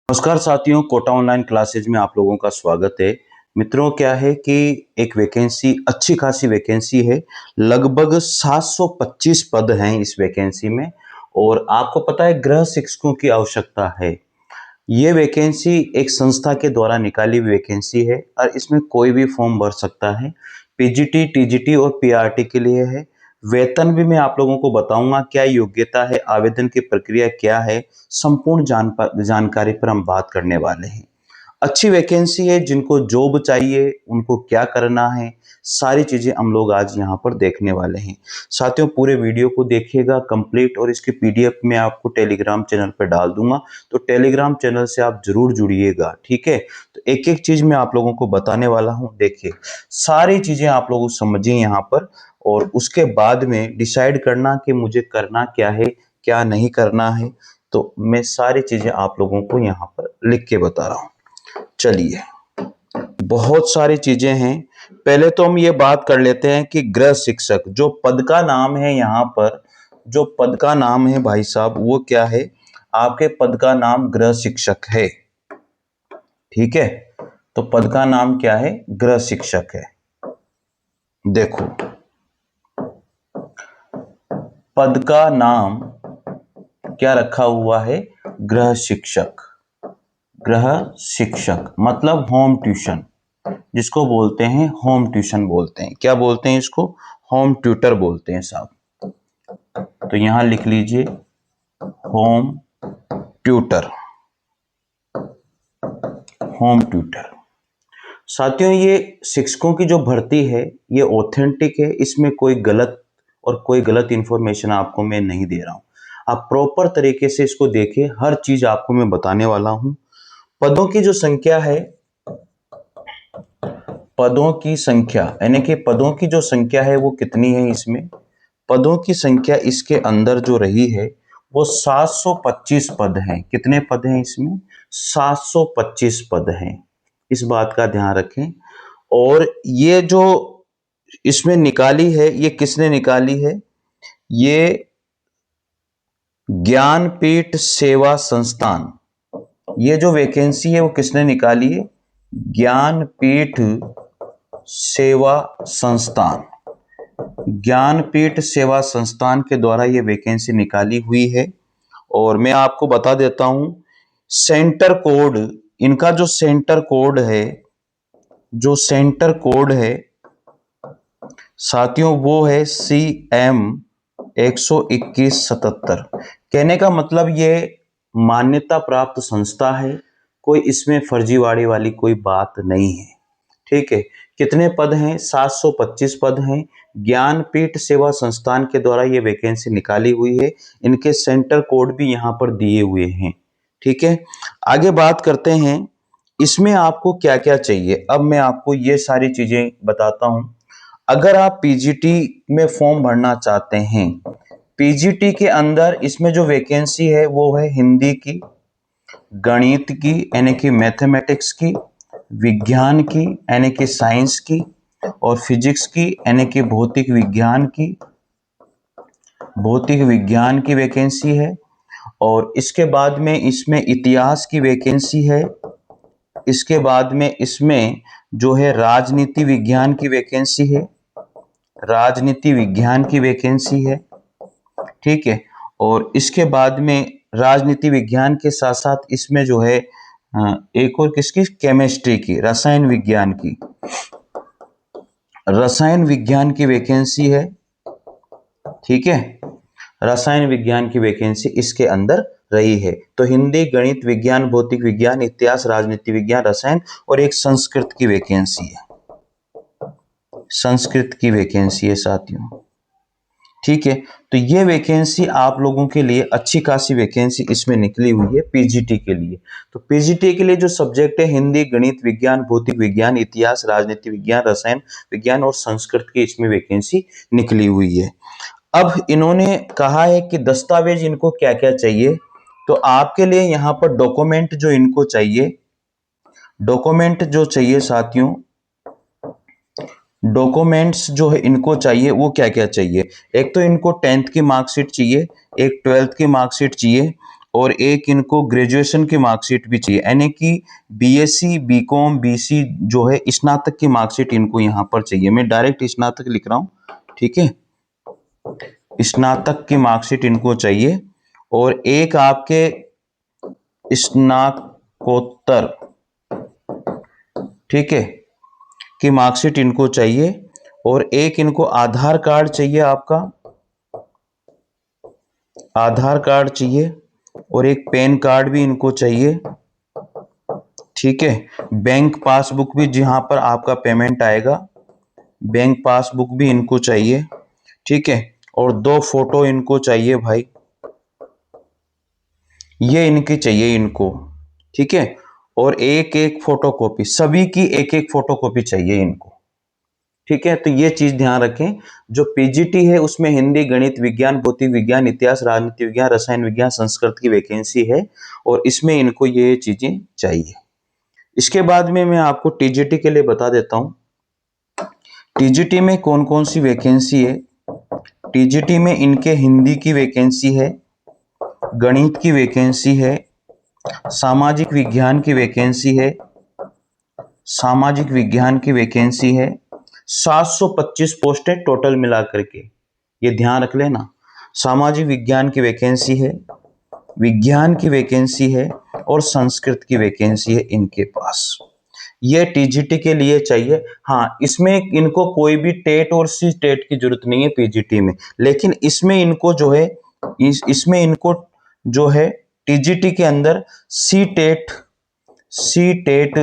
नमस्कार साथियों, Kota online classes में आप लोगों का स्वागत है। मित्रों, क्या है कि एक वैकेंसी, अच्छी खासी वैकेंसी है। लगभग 725 पद हैं इस वैकेंसी में और आपको पता है गृह शिक्षकों की आवश्यकता है। ये वैकेंसी एक संस्था के द्वारा निकाली हुई वैकेंसी है और इसमें कोई भी फॉर्म भर सकता है। पीजीटी, टीजीटी और पीआरटी के लिए है। वेतन भी मैं आप लोगों को बताऊंगा, क्या योग्यता है, आवेदन की प्रक्रिया क्या है, संपूर्ण जानकारी पर हम बात करने वाले हैं। अच्छी वैकेंसी है, जिनको जॉब चाहिए उनको क्या करना है, सारी चीजें हम लोग आज यहाँ पर देखने वाले हैं। साथियों, पूरे वीडियो को देखिएगा कंप्लीट और इसकी पीडीएफ मैं आपको टेलीग्राम चैनल पर डाल दूंगा, तो टेलीग्राम चैनल से आप जरूर जुड़िएगा, ठीक है। तो एक एक चीज मैं आप लोगों को बताने वाला हूँ। देखिए, सारी चीजें आप लोग समझिए यहाँ पर और उसके बाद में डिसाइड करना कि मुझे करना क्या है, क्या नहीं करना है। तो मैं सारी चीजें आप लोगों को यहाँ पर लिख के बता रहा हूँ। चलिए, बहुत सारी चीजें हैं। पहले तो हम ये बात कर लेते हैं कि गृह शिक्षक जो पद का नाम है, यहाँ पर जो पद का नाम है भाई साहब, वो क्या है? आपके पद का नाम गृह शिक्षक है, ठीक है। तो पद का नाम क्या है? गृह शिक्षक है। देखो, पद का नाम क्या रखा हुआ है? गृह शिक्षक। गृह शिक्षक मतलब होम ट्यूशन, जिसको बोलते हैं होम ट्यूशन बोलते हैं। क्या बोलते हैं इसको? होम ट्यूटर बोलते हैं साहब। तो यहां लिख लीजिए होम ट्यूटर। होम ट्यूटर साथियों, ये शिक्षकों की जो भर्ती है ये ऑथेंटिक है। इसमें कोई गलत और कोई गलत इंफॉर्मेशन आपको मैं नहीं दे रहा हूं। आप प्रॉपर तरीके से इसको देखिए, हर चीज आपको मैं बताने वाला हूं। पदों की जो संख्या है, पदों की संख्या यानी कि पदों की जो संख्या है वो कितनी है? इसमें पदों की संख्या इसके अंदर जो रही है वो 725 पद हैं। कितने पद हैं इसमें? 725 पद हैं। इस बात का ध्यान रखें। और ये जो इसमें निकाली है, ये किसने निकाली है? ये ज्ञानपीठ सेवा संस्थान। ये जो वैकेंसी है वो किसने निकाली है? ज्ञानपीठ सेवा संस्थान। ज्ञानपीठ सेवा संस्थान के द्वारा ये वैकेंसी निकाली हुई है। और मैं आपको बता देता हूं सेंटर कोड, इनका जो सेंटर कोड है, जो सेंटर कोड है साथियों, वो है CM 12177। कहने का मतलब ये मान्यता प्राप्त संस्था है, कोई इसमें फर्जीवाड़ी वाली कोई बात नहीं है, ठीक है। कितने पद हैं? 725 पद हैं। ज्ञानपीठ सेवा संस्थान के द्वारा ये वैकेंसी निकाली हुई है। इनके सेंटर कोड भी यहाँ पर दिए हुए हैं, ठीक है। आगे बात करते हैं, इसमें आपको क्या क्या चाहिए। अब मैं आपको ये सारी चीजें बताता हूं। अगर आप पीजीटी में फॉर्म भरना चाहते हैं, पीजीटी के अंदर इसमें जो वैकेंसी है वो है हिंदी की, गणित की यानी कि मैथमेटिक्स की, विज्ञान की यानी कि साइंस की, और फिजिक्स की यानी कि भौतिक विज्ञान की, भौतिक विज्ञान की वैकेंसी है। और इसके बाद में इसमें इतिहास की वैकेंसी है। इसके बाद में इसमें जो है राजनीति विज्ञान की वैकेंसी है। राजनीति विज्ञान की वैकेंसी है, ठीक है। और इसके बाद में राजनीति विज्ञान के साथ साथ इसमें जो है एक और किसकी? केमिस्ट्री की, रसायन विज्ञान की, रसायन विज्ञान की वैकेंसी है, ठीक है। रसायन विज्ञान की वैकेंसी इसके अंदर रही है। तो हिंदी, गणित, विज्ञान, भौतिक विज्ञान, इतिहास, राजनीति विज्ञान, रसायन और एक संस्कृत की वैकेंसी है। संस्कृत की वैकेंसी है साथियों, ठीक है। तो ये वैकेंसी आप लोगों के लिए अच्छी खासी वैकेंसी इसमें निकली हुई है पीजीटी के लिए। तो पीजीटी के लिए जो सब्जेक्ट है हिंदी, गणित, विज्ञान, भौतिक विज्ञान, इतिहास, राजनीति विज्ञान, रसायन विज्ञान और संस्कृत की इसमें वैकेंसी निकली हुई है। अब इन्होंने कहा है कि दस्तावेज इनको क्या क्या चाहिए। तो आपके लिए यहाँ पर डॉक्यूमेंट जो इनको चाहिए, डॉक्यूमेंट जो चाहिए साथियों, डॉक्यूमेंट्स जो है इनको चाहिए वो क्या क्या चाहिए। एक तो इनको 10th की मार्कशीट चाहिए, एक 12th की मार्कशीट चाहिए और एक इनको ग्रेजुएशन की मार्कशीट भी चाहिए, यानी कि बीएससी, बीकॉम, बीसी जो है स्नातक की मार्कशीट इनको यहाँ पर चाहिए। मैं डायरेक्ट स्नातक लिख रहा हूँ, ठीक है, स्नातक की मार्कशीट इनको चाहिए। और एक आपके स्नातकोत्तर, ठीक है, की मार्कशीट इनको चाहिए। और एक इनको आधार कार्ड चाहिए, आपका आधार कार्ड चाहिए। और एक पैन कार्ड भी इनको चाहिए, ठीक है। बैंक पासबुक भी, जहां पर आपका पेमेंट आएगा, बैंक पासबुक भी इनको चाहिए, ठीक है। और 2 फोटो इनको चाहिए भाई, ये इनकी चाहिए इनको, ठीक है। और एक एक फोटोकॉपी, सभी की एक एक फोटोकॉपी चाहिए इनको, ठीक है। तो ये चीज ध्यान रखें, जो पीजीटी है उसमें हिंदी, गणित, विज्ञान, भौतिक विज्ञान, इतिहास, राजनीति विज्ञान, रसायन विज्ञान, संस्कृत की वैकेंसी है और इसमें इनको ये चीजें चाहिए। इसके बाद में मैं आपको टीजीटी के लिए बता देता हूं, टीजीटी में कौन कौन सी वैकेंसी है। टीजीटी में इनके हिंदी की वैकेंसी है, गणित की वैकेंसी है, सामाजिक विज्ञान की वैकेंसी है, सामाजिक विज्ञान की वैकेंसी है। 725 पोस्टें टोटल मिलाकर के, ये ध्यान रख लेना। सामाजिक विज्ञान की वैकेंसी है, विज्ञान की वैकेंसी है और संस्कृत की वैकेंसी है इनके पास। ये टीजीटी के लिए चाहिए। हाँ, इसमें इनको कोई भी टेट और सी टेट की जरूरत नहीं है पीजीटी में, लेकिन इसमें इनको जो है, इसमें इनको जो है टीजीटी के अंदर सी टेट, सी टेट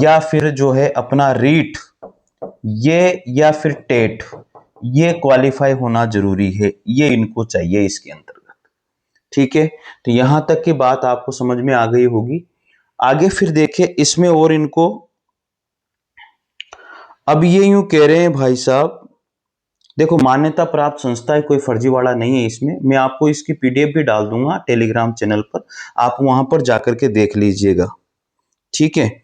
या फिर जो है अपना रीट, ये या फिर टेट, ये क्वालिफाई होना जरूरी है, ये इनको चाहिए इसके अंतर्गत, ठीक है। तो यहां तक की बात आपको समझ में आ गई होगी। आगे फिर देखिए इसमें और इनको, अब ये यूं कह रहे हैं भाई साहब, देखो मान्यता प्राप्त संस्था है, कोई फर्जीवाड़ा नहीं है इसमें। मैं आपको इसकी पीडीएफ भी डाल दूंगा टेलीग्राम चैनल पर, आप वहां पर जाकर के देख लीजिएगा, ठीक है।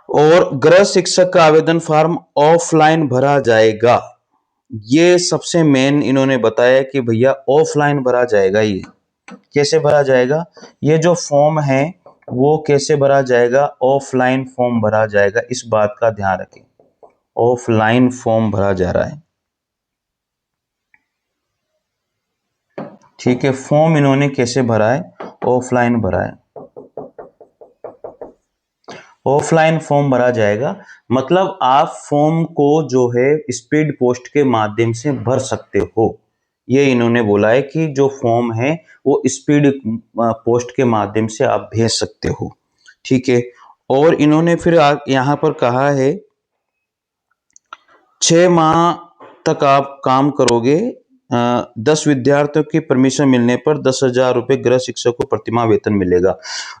और गृह शिक्षक का आवेदन फॉर्म ऑफलाइन भरा जाएगा, ये सबसे मेन इन्होंने बताया कि भैया ऑफलाइन भरा जाएगा। ये कैसे भरा जाएगा, ये जो फॉर्म है वो कैसे भरा जाएगा, ऑफलाइन फॉर्म भरा जाएगा, इस बात का ध्यान रखें। ऑफलाइन फॉर्म भरा जा रहा है, ठीक है। फॉर्म इन्होंने कैसे भरा है, ऑफलाइन भरा है, ऑफलाइन फॉर्म भरा जाएगा। मतलब आप फॉर्म को जो है स्पीड पोस्ट के माध्यम से भर सकते हो, ये इन्होंने बोला है कि जो फॉर्म है वो स्पीड पोस्ट के माध्यम से आप भेज सकते हो, ठीक है। और इन्होंने फिर यहां पर कहा है 6 माह तक आप काम करोगे, 10 विद्यार्थियों की परमिशन मिलने पर 10,000 रुपये गृह शिक्षक को प्रतिमाह वेतन मिलेगा।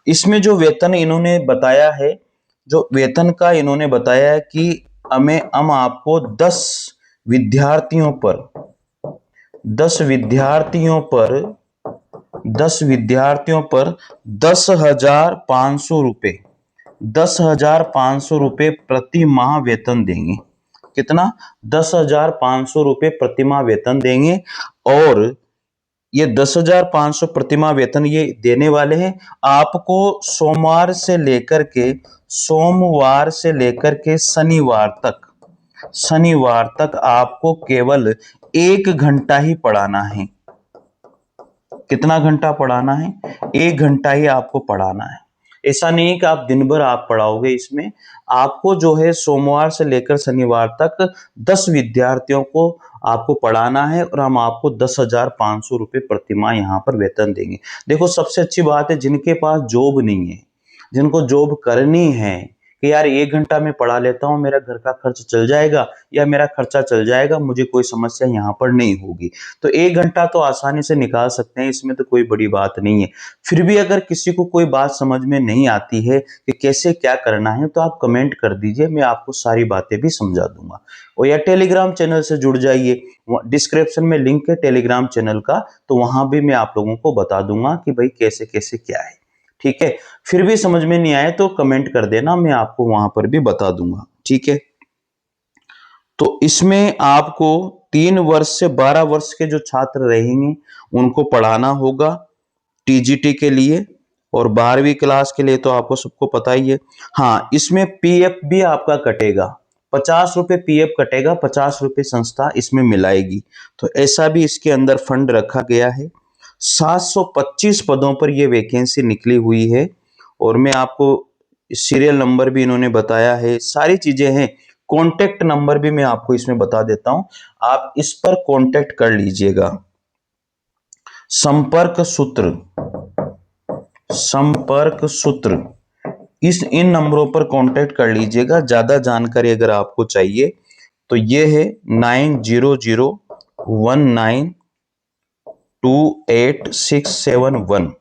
इसमें जो वेतन इन्होंने बताया है, जो वेतन का इन्होंने बताया है कि हम आपको 10 विद्यार्थियों पर 10 विद्यार्थियों पर 10,500 रुपये 10,500 रुपये प्रति माह वेतन देंगे। कितना, 10,500 रुपये प्रति माह वेतन देंगे। और ये 10,500 प्रतिमाह वेतन ये देने वाले हैं आपको सोमवार से लेकर के शनिवार तक आपको केवल 1 घंटा ही पढ़ाना है। कितना घंटा पढ़ाना है, 1 घंटा ही आपको पढ़ाना है। ऐसा नहीं है कि आप दिन भर आप पढ़ाओगे, इसमें आपको जो है सोमवार से लेकर शनिवार तक 10 विद्यार्थियों को आपको पढ़ाना है और हम आपको 10,500 रुपये प्रतिमाह यहाँ पर वेतन देंगे। देखो सबसे अच्छी बात है जिनके पास जॉब नहीं है, जिनको जॉब करनी है कि यार 1 घंटा में पढ़ा लेता हूँ, मेरा घर का खर्च चल जाएगा या मेरा खर्चा चल जाएगा, मुझे कोई समस्या यहाँ पर नहीं होगी, तो 1 घंटा तो आसानी से निकाल सकते हैं, इसमें तो कोई बड़ी बात नहीं है। फिर भी अगर किसी को कोई बात समझ में नहीं आती है कि कैसे क्या करना है, तो आप कमेंट कर दीजिए, मैं आपको सारी बातें भी समझा दूंगा। और या टेलीग्राम चैनल से जुड़ जाइए, डिस्क्रिप्शन में लिंक है टेलीग्राम चैनल का, तो वहां भी मैं आप लोगों को बता दूंगा कि भाई कैसे कैसे क्या है, ठीक है। फिर भी समझ में नहीं आए तो कमेंट कर देना, मैं आपको वहां पर भी बता दूंगा, ठीक है। तो इसमें आपको 3 वर्ष से 12 वर्ष के जो छात्र रहेंगे उनको पढ़ाना होगा, टीजीटी के लिए, और 12वीं क्लास के लिए तो आपको सबको पता ही है। हाँ, इसमें पीएफ भी आपका कटेगा, 50 रुपए पीएफ कटेगा, 50 रुपए संस्था इसमें मिलाएगी। तो ऐसा भी इसके अंदर फंड रखा गया है। 725 पदों पर यह वैकेंसी निकली हुई है, और मैं आपको सीरियल नंबर भी इन्होंने बताया है, सारी चीजें हैं। कॉन्टेक्ट नंबर भी मैं आपको इसमें बता देता हूं, आप इस पर कॉन्टेक्ट कर लीजिएगा। संपर्क सूत्र, संपर्क सूत्र, इन नंबरों पर कांटेक्ट कर लीजिएगा। ज्यादा जानकारी अगर आपको चाहिए तो ये है 9001928671,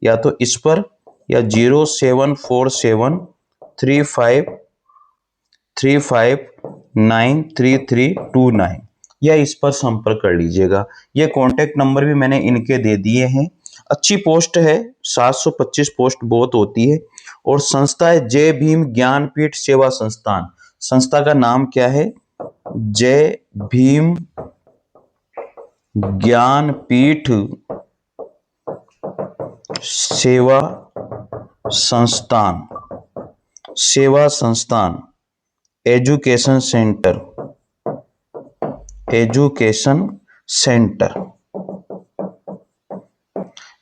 या तो इस पर, या 07473535933329, या इस पर संपर्क कर लीजिएगा। ये कांटेक्ट नंबर भी मैंने इनके दे दिए हैं। अच्छी पोस्ट है, 725 पोस्ट बहुत होती है। और संस्था है जय भीम ज्ञानपीठ सेवा संस्थान। संस्था का नाम क्या है? जय भीम ज्ञानपीठ सेवा संस्थान, सेवा संस्थान, एजुकेशन सेंटर, एजुकेशन सेंटर,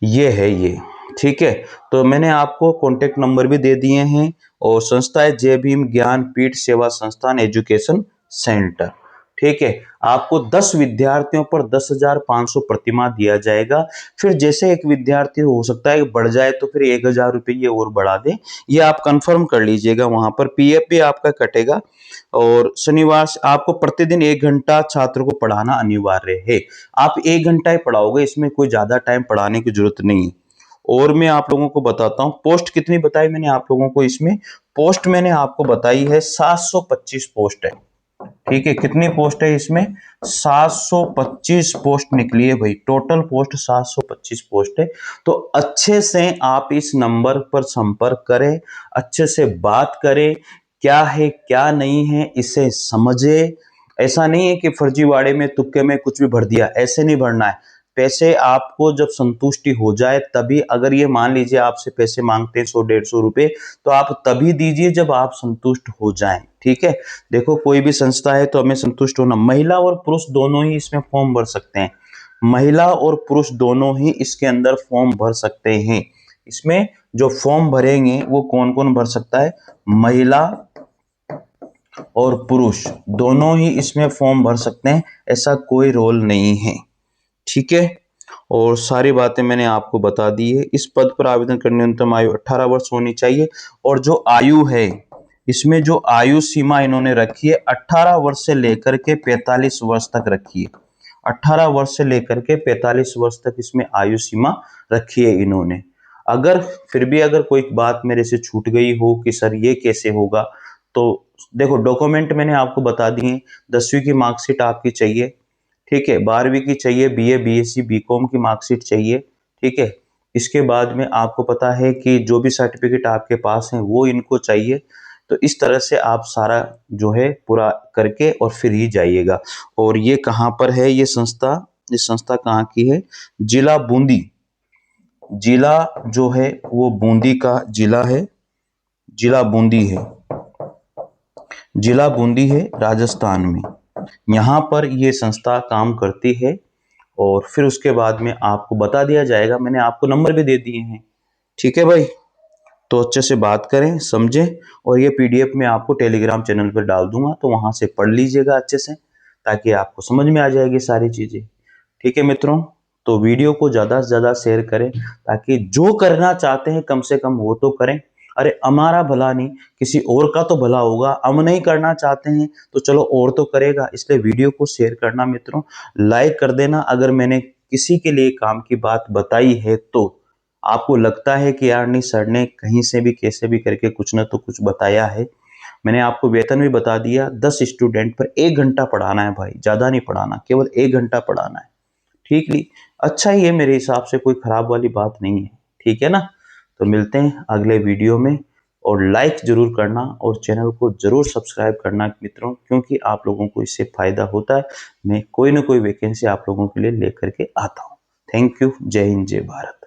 ये है ये। ठीक है, तो मैंने आपको कॉन्टेक्ट नंबर भी दे दिए हैं। और संस्था है जय भीम ज्ञानपीठ सेवा संस्थान एजुकेशन सेंटर। ठीक है, आपको 10 विद्यार्थियों पर 10,500 प्रतिमाह दिया जाएगा। फिर जैसे एक विद्यार्थी हो सकता है बढ़ जाए तो फिर 1,000 रुपये और बढ़ा दे, ये आप कंफर्म कर लीजिएगा। वहां पर पीएफ भी आपका कटेगा। और शनिवार से आपको प्रतिदिन 1 घंटा छात्र को पढ़ाना अनिवार्य है। आप 1 घंटा ही पढ़ाओगे, इसमें कोई ज्यादा टाइम पढ़ाने की जरूरत नहीं है। और मैं आप लोगों को बताता हूं पोस्ट कितनी बताई मैंने आप लोगों को। इसमें पोस्ट मैंने आपको बताई है 725 पोस्ट है। ठीक है, कितनी पोस्ट है इसमें? 725 पोस्ट निकली है भाई, टोटल पोस्ट 725 पोस्ट है। तो अच्छे से आप इस नंबर पर संपर्क करें, अच्छे से बात करें, क्या है क्या नहीं है इसे समझे। ऐसा नहीं है कि फर्जीवाड़े में तुक्के में कुछ भी भर दिया, ऐसे नहीं भरना है। पैसे आपको जब संतुष्टि हो जाए तभी, अगर ये मान लीजिए आपसे पैसे मांगते हैं 100-150 रुपए, तो आप तभी दीजिए जब आप संतुष्ट हो जाएं। ठीक है, देखो कोई भी संस्था है तो हमें संतुष्ट होना। महिला और पुरुष दोनों ही इसमें फॉर्म भर सकते हैं, महिला और पुरुष दोनों ही इसके अंदर फॉर्म भर सकते हैं। इसमें जो फॉर्म भरेंगे वो कौन कौन भर सकता है? महिला और पुरुष दोनों ही इसमें फॉर्म भर सकते हैं, ऐसा कोई रोल नहीं है। ठीक है, और सारी बातें मैंने आपको बता दी है। इस पद पर आवेदन करने न्यूनतम आयु 18 वर्ष होनी चाहिए। और जो आयु है, इसमें जो आयु सीमा इन्होंने रखी है 18 वर्ष से लेकर के 45 वर्ष तक रखी है। 18 वर्ष से लेकर के 45 वर्ष तक इसमें आयु सीमा रखी है इन्होंने। अगर फिर भी अगर कोई बात मेरे से छूट गई हो कि सर ये कैसे होगा, तो देखो डॉक्यूमेंट मैंने आपको बता दिए। 10वीं की मार्कशीट आपकी चाहिए। ठीक है, 12वीं की चाहिए, बीए बीएससी बीकॉम की मार्कशीट चाहिए। ठीक है, इसके बाद में आपको पता है कि जो भी सर्टिफिकेट आपके पास हैं वो इनको चाहिए। तो इस तरह से आप सारा जो है पूरा करके और फिर ही जाइएगा। और ये कहाँ पर है ये संस्था? ये संस्था कहाँ की है? जिला बूंदी, जिला जो है वो बूंदी का जिला है, जिला बूंदी है, जिला बूंदी है राजस्थान में। यहाँ पर ये संस्था काम करती है। और फिर उसके बाद में आपको बता दिया जाएगा, मैंने आपको नंबर भी दे दिए हैं। ठीक है भाई, तो अच्छे से बात करें, समझें। और ये पीडीएफ मैं आपको टेलीग्राम चैनल पर डाल दूंगा, तो वहां से पढ़ लीजिएगा अच्छे से, ताकि आपको समझ में आ जाएगी सारी चीजें। ठीक है मित्रों, तो वीडियो को ज़्यादा से ज़्यादा शेयर करें, ताकि जो करना चाहते हैं कम से कम वो तो करें। अरे हमारा भला नहीं, किसी और का तो भला होगा। हम नहीं करना चाहते हैं तो चलो और तो करेगा, इसलिए वीडियो को शेयर करना मित्रों, लाइक कर देना। अगर मैंने किसी के लिए काम की बात बताई है तो आपको लगता है कि यार नहीं सर ने कहीं से भी कैसे भी करके कुछ ना तो कुछ बताया है। मैंने आपको वेतन भी बता दिया, 10 स्टूडेंट पर 1 घंटा पढ़ाना है भाई, ज़्यादा नहीं पढ़ाना, केवल 1 घंटा पढ़ाना है। ठीक है, अच्छा ही है मेरे हिसाब से, कोई खराब वाली बात नहीं है। ठीक है ना, तो मिलते हैं अगले वीडियो में। और लाइक जरूर करना और चैनल को जरूर सब्सक्राइब करना मित्रों, क्योंकि आप लोगों को इससे फायदा होता है। मैं कोई ना कोई वैकेंसी आप लोगों के लिए लेकर के आता हूँ। थैंक यू, जय हिंद जय भारत।